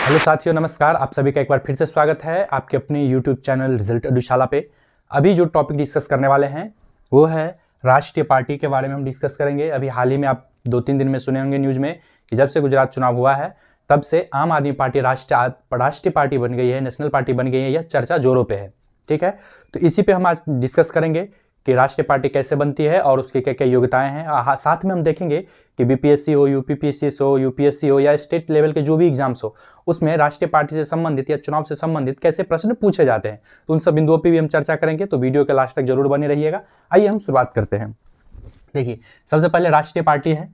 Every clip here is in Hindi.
हेलो साथियों, नमस्कार। आप सभी का एक बार फिर से स्वागत है आपके अपने यूट्यूब चैनल रिजल्ट एडुशाला पे। अभी जो टॉपिक डिस्कस करने वाले हैं वो है राष्ट्रीय पार्टी के बारे में हम डिस्कस करेंगे। अभी हाल ही में आप 2-3 दिन में सुने होंगे न्यूज़ में कि जब से गुजरात चुनाव हुआ है तब से आम आदमी पार्टी राष्ट्रीय पार्टी बन गई है, नेशनल पार्टी बन गई है। यह चर्चा जोरों पे है, ठीक है। तो इसी पे हम आज डिस्कस करेंगे कि राष्ट्रीय पार्टी कैसे बनती है और उसकी क्या क्या योग्यताएं हैं। साथ में हम देखेंगे कि बीपीएससी हो, यूपीपीएससी हो, यूपीएससी हो या स्टेट लेवल के जो भी एग्जाम्स हो उसमें राष्ट्रीय पार्टी से संबंधित या चुनाव से संबंधित कैसे प्रश्न पूछे जाते हैं, तो उन सब बिंदुओं पर भी हम चर्चा करेंगे। तो वीडियो के लास्ट तक जरूर बने रहिएगा। आइए हम शुरुआत करते हैं। देखिए, सबसे पहले राष्ट्रीय पार्टी है।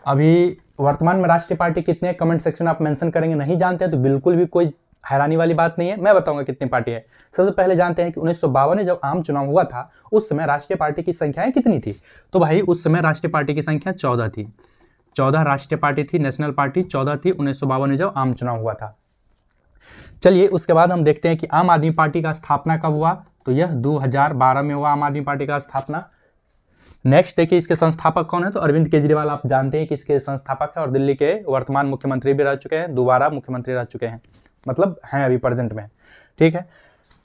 अभी वर्तमान में राष्ट्रीय पार्टी कितने, कमेंट सेक्शन में आप मेंशन करेंगे। नहीं जानते हैं तो बिल्कुल भी कोई हैरानी वाली बात नहीं है, मैं बताऊंगा कितनी पार्टी है। सबसे पहले जानते हैं कि 1952 में जब आम चुनाव हुआ था उस समय राष्ट्रीय पार्टी की संख्याएं कितनी थी। तो भाई उस समय राष्ट्रीय पार्टी की संख्या 14 थी। 14 राष्ट्रीय पार्टी थी, नेशनल पार्टी 14 थी 1952 में जब आम चुनाव हुआ था। चलिए, उसके बाद हम देखते हैं कि आम आदमी पार्टी का स्थापना कब हुआ। तो यह 2012 में हुआ आम आदमी पार्टी का स्थापना। नेक्स्ट देखिए, इसके संस्थापक कौन है। तो अरविंद केजरीवाल आप जानते हैं कि इसके संस्थापक है और दिल्ली के वर्तमान मुख्यमंत्री भी रह चुके हैं, दोबारा मुख्यमंत्री रह चुके हैं, मतलब हैं अभी प्रेजेंट में, ठीक है।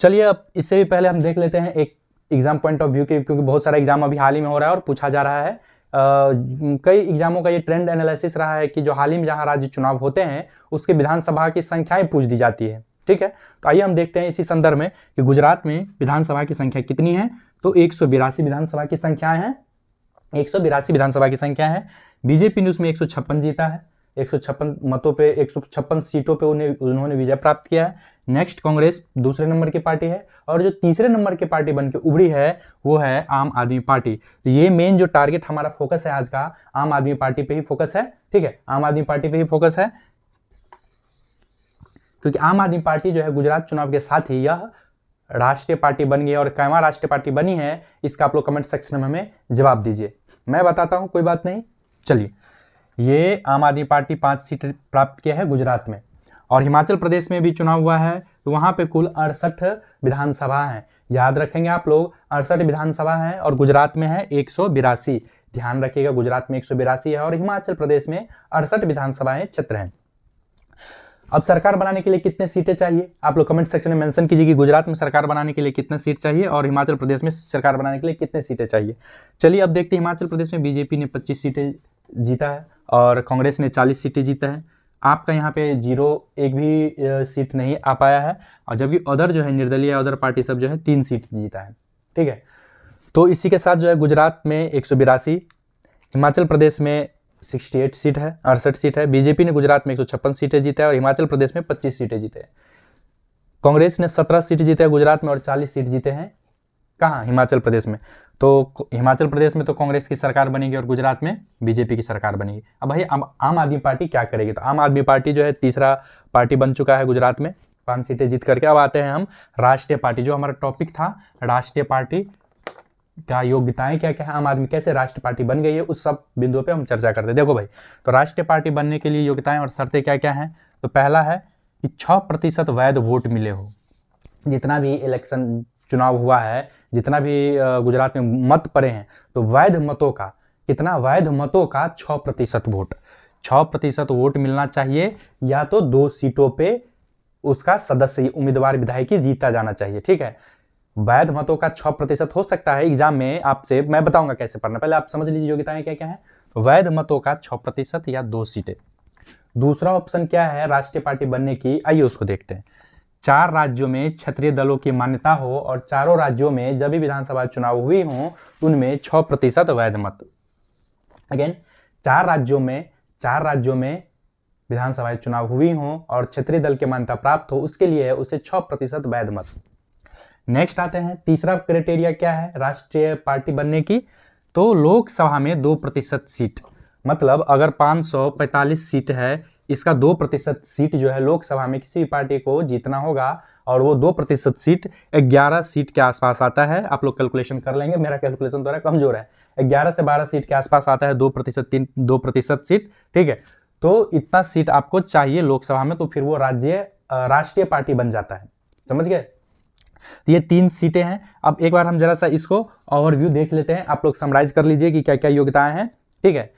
चलिए, अब इससे भी पहले हम देख लेते हैं एक एग्जाम पॉइंट ऑफ व्यू के, क्योंकि बहुत सारा एग्जाम अभी हाल ही में हो रहा है और पूछा जा रहा है। कई एग्जामों का ये ट्रेंड एनालिसिस रहा है कि जो हाल ही में जहाँ राज्य चुनाव होते हैं उसके विधानसभा की संख्याएं पूछ दी जाती है, ठीक है। तो आइए हम देखते हैं इसी संदर्भ में कि गुजरात में विधानसभा की संख्या कितनी है। तो 182 विधानसभा की संख्याएं हैं, 182 विधानसभा की संख्या है। बीजेपी ने उसमें 156 जीता है, 156 मतों पे, 156 सीटों पे उन्होंने विजय प्राप्त किया है। नेक्स्ट कांग्रेस दूसरे नंबर की पार्टी है और जो तीसरे नंबर की पार्टी बन के उभरी है वो है आम आदमी पार्टी। तो ये मेन जो टारगेट हमारा फोकस है आज का, आम आदमी पार्टी पे ही फोकस है, ठीक है। आम आदमी पार्टी पे ही फोकस है क्योंकि आम आदमी पार्टी जो है गुजरात चुनाव के साथ ही यह राष्ट्रीय पार्टी बन गई। और कैवा राष्ट्रीय पार्टी बनी है इसका आप लोग कमेंट सेक्शन में हमें जवाब दीजिए, मैं बताता हूं, कोई बात नहीं। चलिए, ये आम आदमी पार्टी 5 सीट प्राप्त किया है गुजरात में। और हिमाचल प्रदेश में भी चुनाव हुआ है तो वहां पे कुल 68 विधानसभा हैं। याद रखेंगे आप लोग, 68 विधानसभा हैं और गुजरात में है 182। ध्यान रखिएगा, गुजरात में 182 है और हिमाचल प्रदेश में 68 विधानसभाएं क्षेत्र हैं। अब सरकार बनाने के लिए कितने सीटें चाहिए, आप लोग कमेंट सेक्शन में मेंशन कीजिए कि गुजरात में सरकार बनाने के लिए कितने सीट चाहिए और हिमाचल प्रदेश में सरकार बनाने के लिए कितने सीटें चाहिए। चलिए, अब देखते हैं हिमाचल प्रदेश में बीजेपी ने 25 सीटें जीता है और कांग्रेस ने 40 सीटें जीता है। आपका यहाँ पे 1 भी सीट नहीं आ पाया है और जबकि अदर जो है निर्दलीय अदर पार्टी सब जो है 3 सीट जीता है, ठीक है। तो इसी के साथ जो है गुजरात में 182, हिमाचल प्रदेश में 68 सीट है, 68 सीट है। बीजेपी ने गुजरात में 156 सीटें जीता है और हिमाचल प्रदेश में 25 सीटें जीते हैं। कांग्रेस ने 17 सीट जीते हैं गुजरात में और 40 सीट जीते हैं कहाँ, हिमाचल प्रदेश में। तो हिमाचल प्रदेश में तो कांग्रेस की सरकार बनेगी और गुजरात में बीजेपी की सरकार बनेगी। अब भाई आम आदमी पार्टी क्या करेगी। तो आम आदमी पार्टी जो है तीसरा पार्टी बन चुका है गुजरात में, 5 सीटें जीत करके। अब आते हैं हम राष्ट्रीय पार्टी, जो हमारा टॉपिक था राष्ट्रीय पार्टी क्या योग्यताएं क्या क्या है, आम आदमी कैसे राष्ट्रीय पार्टी बन गई है, उस सब बिंदुओं पे हम चर्चा करते हैं। देखो भाई, तो राष्ट्रीय पार्टी बनने के लिए योग्यताएं और शर्तें क्या क्या हैं। तो पहला है कि 6% वैध वोट मिले हो। जितना भी इलेक्शन चुनाव हुआ है, जितना भी गुजरात में मत पड़े हैं, तो वैध मतों का कितना, वैध मतों का 6% वोट, 6% वोट मिलना चाहिए। या तो 2 सीटों पे उसका सदस्य उम्मीदवार विधायकी जीता जाना चाहिए, ठीक है। वैध मतों का 6% हो सकता है एग्जाम में आपसे, मैं बताऊंगा कैसे पढ़ना, पहले आप समझ लीजिए योग्यताएं क्या क्या है। वैध मतों का 6% या 2 सीटें। दूसरा ऑप्शन क्या है राष्ट्रीय पार्टी बनने की, आइए उसको देखते हैं। 4 राज्यों में क्षत्रिय दलों की मान्यता हो और चारों राज्यों में जब भी विधानसभा चुनाव हुई हो उनमें 6% वैध मत। अगेन, 4 राज्यों में विधानसभा चुनाव हुई हो और क्षत्रिय दल की मान्यता प्राप्त हो, उसके लिए उसे 6% वैध मत। नेक्स्ट आते हैं, तीसरा क्राइटेरिया क्या है राष्ट्रीय पार्टी बनने की। तो लोकसभा में 2% सीट, मतलब अगर 545 सीट है, इसका 2% सीट जो है लोकसभा में किसी पार्टी को जीतना होगा और वो 2% सीट 11 सीट के आसपास आता है। आप लोग कैलकुलेशन कर लेंगे, मेरा कैलकुलेशन थोड़ा कमजोर है। 11 से 12 सीट के आसपास आता है 2% सीट, ठीक है। तो इतना सीट आपको चाहिए लोकसभा में, तो फिर वो राष्ट्रीय पार्टी बन जाता है, समझ गए। तो ये 3 सीटें हैं। अब एक बार हम जरा सा इसको ओवरव्यू देख लेते हैं, आप लोग समराइज कर लीजिए कि क्या क्या योग्यताएं हैं, ठीक है।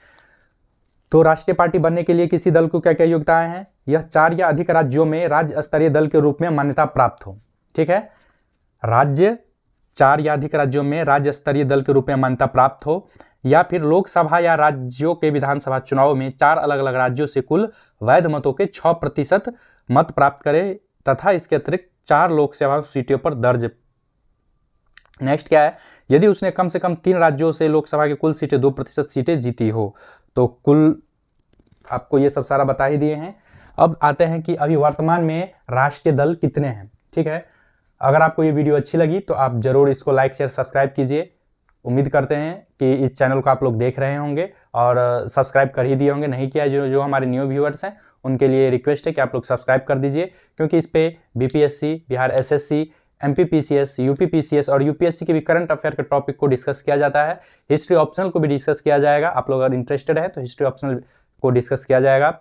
तो राष्ट्रीय पार्टी बनने के लिए किसी दल को क्या क्या योग्यताएं हैं? यह 4 या अधिक राज्यों में राज्य स्तरीय दल के रूप में मान्यता प्राप्त हो। ठीक है, राज्य 4 या अधिक राज्यों में राज्य स्तरीय दल के रूप में मान्यता प्राप्त हो, या फिर लोकसभा या राज्यों के विधानसभा चुनाव में 4 अलग अलग राज्यों से कुल वैध मतों के 6% मत प्राप्त करे तथा इसके अतिरिक्त 4 लोकसभा सीटों पर दर्ज। नेक्स्ट क्या है? यदि उसने कम से कम 3 राज्यों से लोकसभा की कुल सीटें 2% सीटें जीती हो। तो कुल आपको ये सब सारा बता ही दिए हैं। अब आते हैं कि अभी वर्तमान में राष्ट्रीय दल कितने हैं। ठीक है, अगर आपको ये वीडियो अच्छी लगी तो आप जरूर इसको लाइक शेयर सब्सक्राइब कीजिए। उम्मीद करते हैं कि इस चैनल को आप लोग देख रहे होंगे और सब्सक्राइब कर ही दिए होंगे। नहीं किया जो हमारे न्यू व्यूअर्स हैं उनके लिए रिक्वेस्ट है कि आप लोग सब्सक्राइब कर दीजिए, क्योंकि इस पे BPSC, Bihar SSC, MPPCS, UPPCS और यूपीएससी के भी करंट अफेयर के टॉपिक को डिस्कस किया जाता है। हिस्ट्री ऑप्शनल को भी डिस्कस किया जाएगा। आप लोग अगर इंटरेस्टेड है तो हिस्ट्री ऑप्शनल को डिस्कस किया जाएगा।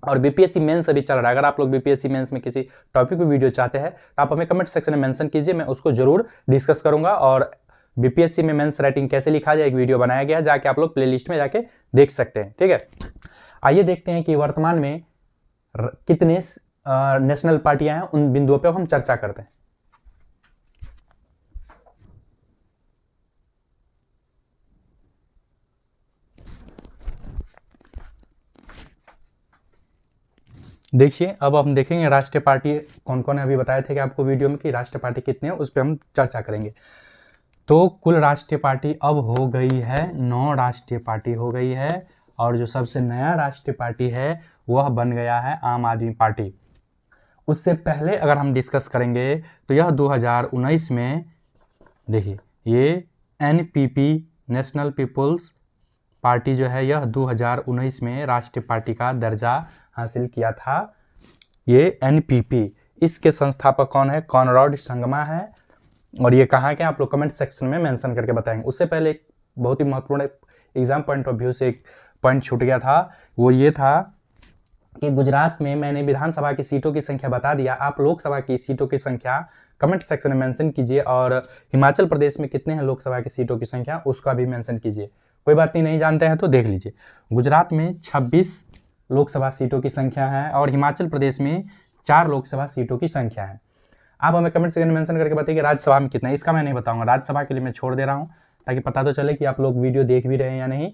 और बीपीएससी मेंस अभी चल रहा है। अगर आप लोग बीपीएससी मेंस में किसी टॉपिक पे वीडियो चाहते हैं तो आप हमें कमेंट सेक्शन में मेंशन कीजिए, मैं उसको जरूर डिस्कस करूंगा। और बीपीएससी में मेंस राइटिंग कैसे लिखा जाए एक वीडियो बनाया गया है, जाके आप लोग प्लेलिस्ट में जाके देख सकते हैं। ठीक है, आइए देखते हैं कि वर्तमान में कितने नेशनल पार्टियां हैं, उन बिंदुओं पर हम चर्चा करते हैं। देखिए, अब हम देखेंगे राष्ट्रीय पार्टी कौन कौन है। अभी बताए थे कि आपको वीडियो में कि राष्ट्रीय पार्टी कितने हैं, उस पर हम चर्चा करेंगे। तो कुल राष्ट्रीय पार्टी अब हो गई है 9 राष्ट्रीय पार्टी हो गई है। और जो सबसे नया राष्ट्रीय पार्टी है वह बन गया है आम आदमी पार्टी। उससे पहले अगर हम डिस्कस करेंगे तो यह 2019 में, देखिए ये एनपीपी नेशनल पीपुल्स पार्टी जो है यह 2019 में राष्ट्रीय पार्टी का दर्जा हासिल किया था। ये एनपीपी, इसके संस्थापक कौन है? कॉनराड संगमा है। और ये कहाँ के? आप लोग कमेंट सेक्शन में मेंशन करके बताएंगे। उससे पहले एक बहुत ही महत्वपूर्ण एग्जाम पॉइंट ऑफ व्यू से एक पॉइंट छूट गया था, वो ये था कि गुजरात में मैंने विधानसभा की सीटों की संख्या बता दिया, आप लोकसभा की सीटों की संख्या कमेंट सेक्शन में मेंशन कीजिए। और हिमाचल प्रदेश में कितने हैं लोकसभा की सीटों की संख्या, उसका भी मेंशन कीजिए। कोई बात नहीं जानते हैं तो देख लीजिए। गुजरात में 26 लोकसभा सीटों की संख्या है और हिमाचल प्रदेश में 4 लोकसभा सीटों की संख्या है। आप हमें कमेंट सेक्शन में मेंशन करके बताइए कि राज्यसभा में कितना है। इसका मैं नहीं बताऊंगा, राज्यसभा के लिए मैं छोड़ दे रहा हूं ताकि पता तो चले कि आप लोग वीडियो देख भी रहे हैं या नहीं।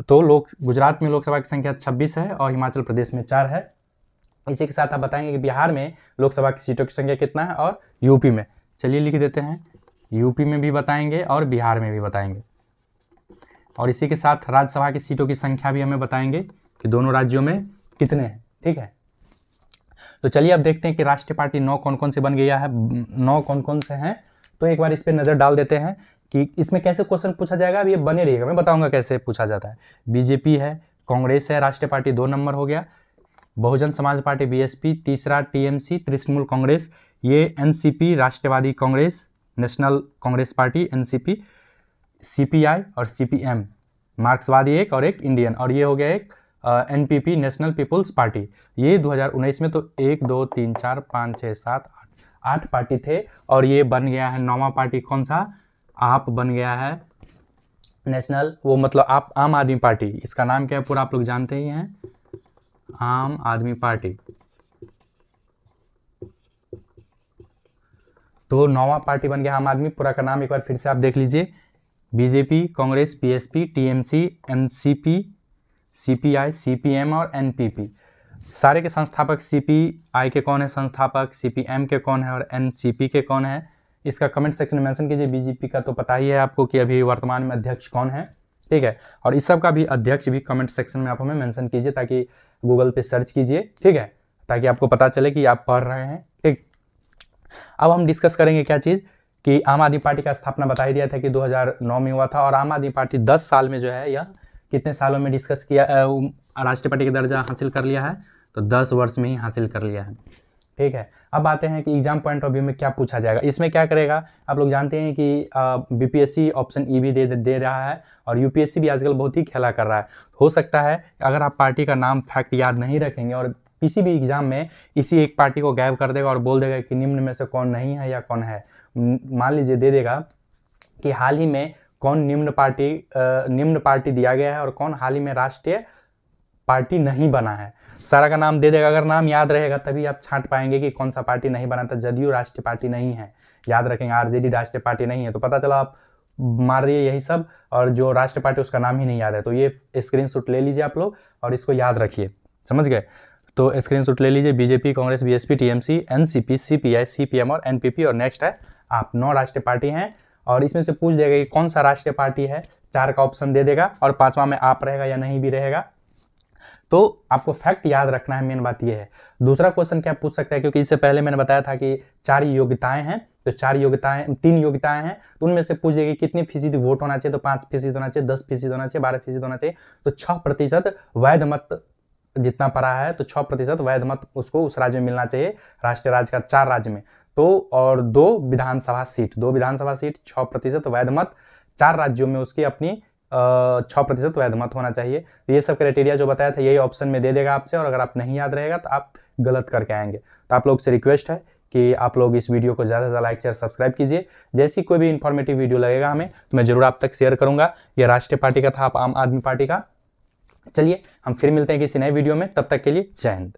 तो गुजरात में लोकसभा की संख्या 26 है और हिमाचल प्रदेश में 4 है। इसी के साथ आप बताएंगे कि बिहार में लोकसभा की सीटों की संख्या कितना है और यूपी में। चलिए लिख देते हैं, यूपी में भी बताएंगे और बिहार में भी बताएंगे। और इसी के साथ राज्यसभा की सीटों की संख्या भी हमें बताएंगे कि दोनों राज्यों में कितने हैं। ठीक है, तो चलिए अब देखते हैं कि राष्ट्रीय पार्टी 9 कौन कौन से बन गया है, 9 कौन कौन से हैं। तो एक बार इस पर नज़र डाल देते हैं कि इसमें कैसे क्वेश्चन पूछा जाएगा। अब ये बने रहिएगा, मैं बताऊंगा कैसे पूछा जाता है। बीजेपी है, कांग्रेस है, राष्ट्रीय पार्टी 2 नंबर हो गया। बहुजन समाज पार्टी बीएसपी, तीसरा टीएमसी तृणमूल कांग्रेस, ये NCP Rashtravadi Congress, National Congress Party NCP, CPI और सीपीएम मार्क्सवादी एक और एक इंडियन, और ये हो गया एक एनपीपी नेशनल पीपुल्स पार्टी। ये 2019 में तो 1 2 3 4 5 6 7 8 पार्टी थे। और ये बन गया है 9वां पार्टी, कौन सा? आप बन गया है नेशनल, वो मतलब आप आम आदमी पार्टी। इसका नाम क्या है पूरा आप लोग जानते ही हैं, आम आदमी पार्टी। तो 9वां पार्टी बन गया आम आदमी। पूरा का नाम एक बार फिर से आप देख लीजिए, BJP, Congress, BSP, TMC, NCP, CPI, CPM और एनपीपी। सारे के संस्थापक सीपीआई के कौन है संस्थापक, सीपीएम के कौन है और एनसीपी के कौन है, इसका कमेंट सेक्शन में मेंशन कीजिए। बीजेपी का तो पता ही है आपको कि अभी वर्तमान में अध्यक्ष कौन है। ठीक है, और इस सब का भी अध्यक्ष भी कमेंट सेक्शन में आप हमें मेंशन कीजिए, ताकि गूगल पे सर्च कीजिए। ठीक है, ताकि आपको पता चले कि आप पढ़ रहे हैं। ठीक, अब हम डिस्कस करेंगे क्या चीज़ कि आम आदमी पार्टी का स्थापना बता ही दिया था कि 2009 में हुआ था। और आम आदमी पार्टी 10 साल में जो है यह कितने सालों में डिस्कस किया, राष्ट्रीय पार्टी का दर्जा हासिल कर लिया है, तो 10 वर्ष में ही हासिल कर लिया है। ठीक है, अब आते हैं कि एग्जाम पॉइंट ऑफ व्यू में क्या पूछा जाएगा। इसमें क्या करेगा, आप लोग जानते हैं कि बीपीएससी ऑप्शन ई भी दे रहा है और यूपीएससी भी आजकल बहुत ही खेला कर रहा है। हो सकता है अगर आप पार्टी का नाम फैक्ट याद नहीं रखेंगे और किसी भी एग्जाम में इसी एक पार्टी को गायब कर देगा और बोल देगा कि निम्न में से कौन नहीं है या कौन है। मान लीजिए दे देगा कि हाल ही में कौन निम्न पार्टी दिया गया है और कौन हाल ही में राष्ट्रीय पार्टी नहीं बना है। सारा का नाम दे देगा, अगर नाम याद रहेगा तभी आप छांट पाएंगे कि कौन सा पार्टी नहीं बना था। जदयू राष्ट्रीय पार्टी नहीं है, याद रखेंगे। आरजेडी राष्ट्रीय पार्टी नहीं है, तो पता चला आप मार दिए यही सब, और जो राष्ट्रीय पार्टी उसका नाम ही नहीं याद है। तो ये स्क्रीनशॉट ले लीजिए आप लोग और इसको याद रखिए, समझ गए। तो स्क्रीनशॉट ले लीजिए। BJP, Congress, BSP, TMC, NCP, CPI, CPM और एनपीपी, और नेक्स्ट है आप। 9 राष्ट्रीय पार्टी हैं और इसमें से पूछ देगा कि कौन सा राष्ट्रीय पार्टी है, 4 का ऑप्शन दे देगा और 5वां में आप रहेगा या नहीं भी रहेगा। तो आपको फैक्ट याद रखना है, मेन बात यह है। दूसरा क्वेश्चन क्या पूछ सकता है, क्योंकि इससे पहले मैंने बताया था कि 4 योग्यताएं हैं, तो 3 योग्यताएं हैं, तो उनमें से पूछ देगी कितनी फीसदी वोट होना चाहिए, तो 5% होना चाहिए, 10% होना चाहिए, 12% होना चाहिए। तो 6% वैध मत जितना पड़ा है, तो 6% वैध मत उसको उस राज्य में मिलना चाहिए, राष्ट्रीय राज्य का 4 राज्य में। तो और 2 विधानसभा सीट, 6% वैध मत, 4 राज्यों में उसकी अपनी 6% वैध मत होना चाहिए। तो ये सब क्राइटेरिया जो बताया था यही ऑप्शन में दे देगा आपसे, और अगर आप नहीं याद रहेगा तो आप गलत करके आएंगे। तो आप लोग से रिक्वेस्ट है कि आप लोग इस वीडियो को ज़्यादा से ज़्यादा लाइक शेयर सब्सक्राइब कीजिए। जैसी कोई भी इंफॉर्मेटिव वीडियो लगेगा हमें तो मैं जरूर आप तक शेयर करूंगा। ये राष्ट्रीय पार्टी का था, आप आम आदमी पार्टी का। चलिए हम फिर मिलते हैं किसी नए वीडियो में, तब तक के लिए जय हिंद।